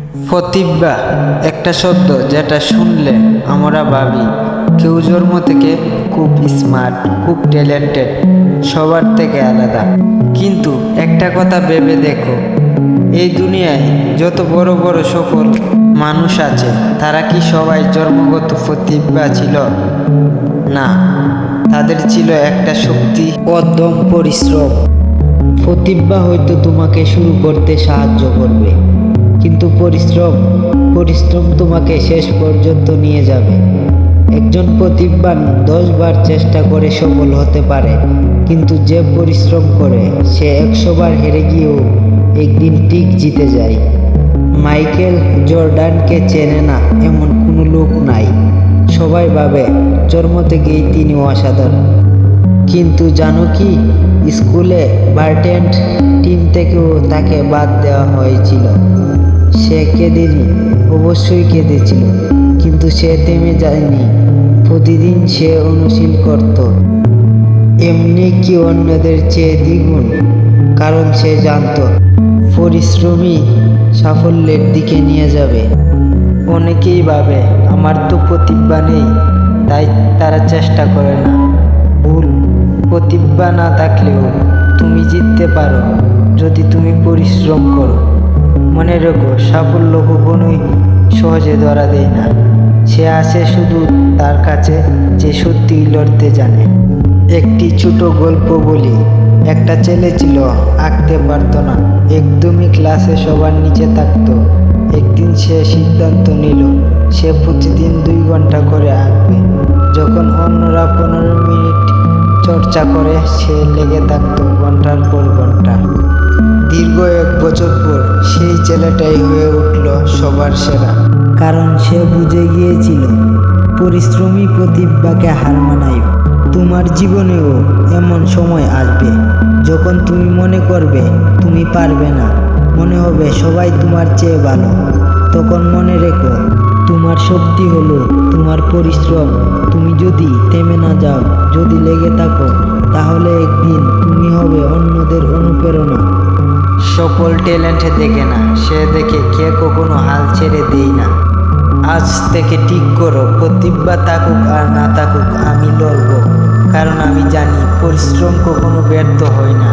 প্রতিভা একটা শব্দ যেটা শুনলে আমরা ভাবি কেউ জন্ম থেকে খুব স্মার্ট, খুব ট্যালেন্টেড, সবার থেকে আলাদা। কিন্তু একটা কথা ভেবে দেখো, এই দুনিয়ায় যত বড় বড় সফল মানুষ আছে তারা কি সবাই জন্মগত প্রতিভা ছিল? না, তাদের ছিল একটা শক্তি, অদম্য পরিশ্রম। প্রতিভা হয়তো তোমাকে শুরু করতে সাহায্য করবে, কিন্তু পরিশ্রম তোমাকে শেষ পর্যন্ত নিয়ে যাবে। একজন প্রতিভাবান 10 বার চেষ্টা করে সফল হতে পারে, কিন্তু যে পরিশ্রম করে সে 100 বার হেরে গিয়েও একদিন ঠিক জিতে যায়। মাইকেল জর্ডানকে চেনে না এমন কোনো লোক নাই। সবাই ভাবে জন্ম থেকেই তিনি অসাধারণ, কিন্তু জানো কি, স্কুলে ভার্টেন্ট টিম থেকেও তাকে বাদ দেওয়া হয়েছিল। সে কেঁদেনি, অবশ্যই কেঁদেছিল, কিন্তু সে থেমে যায়নি। প্রতিদিন সে অনুশীলন করত, এমনি কি অন্যদের চেয়ে দ্বিগুণ, কারণ সে জানত পরিশ্রমী সাফল্যের দিকে নিয়ে যাবে। অনেকেই ভাবে আমার তো প্রতিভা নেই, তাই তারা চেষ্টা করে না। ভুল। প্রতিভা না থাকলেও তুমি জিততে পারো যদি তুমি পরিশ্রম করো। মনে রেখো, সাফল্য কখনোই সহজে ধরা দেয় না। সে আসে শুধু তার কাছে যে সত্যিই লড়তে জানে। একটি ছোট গল্প বলি। একটা ছেলে ছিল, আঁকতে পারতো না, একদমই ক্লাসে সবার নিচে থাকতো। একদিন সে সিদ্ধান্ত নিল সে প্রতিদিন 2 ঘন্টা করে আঁকবে। যখন অন্যরা 15 মিনিট চর্চা করে, সে লেগে থাকতো ঘন্টার পর ঘন্টা। দীর্ঘ 1 বছর পর সেই ছেলেটাই হয়ে উঠল সবার সেরা, কারণ সে বুঝে গিয়েছিল পরিশ্রমী প্রতিভাকে হার মানায়। তোমার জীবনেও এমন সময় আসবে যখন তুমি মনে করবে তুমি পারবে না, মনে হবে সবাই তোমার চেয়ে ভালো। তখন মনে রেখো, তোমার শক্তি হলো তোমার পরিশ্রম। তুমি যদি থেমে না যাও, যদি লেগে থাকো, তাহলে একদিন তুমি হবে অন্যদের অনুপ্রেরণা। সফল ট্যালেন্ট দেখে না, সে দেখে কে কখনো হাল ছেড়ে দেই না। আজ থেকে ঠিক করো, প্রতিভা থাকুক আর না থাকুক আমি লড়ব, কারণ আমি জানি পরিশ্রম কখনো ব্যর্থ হয় না।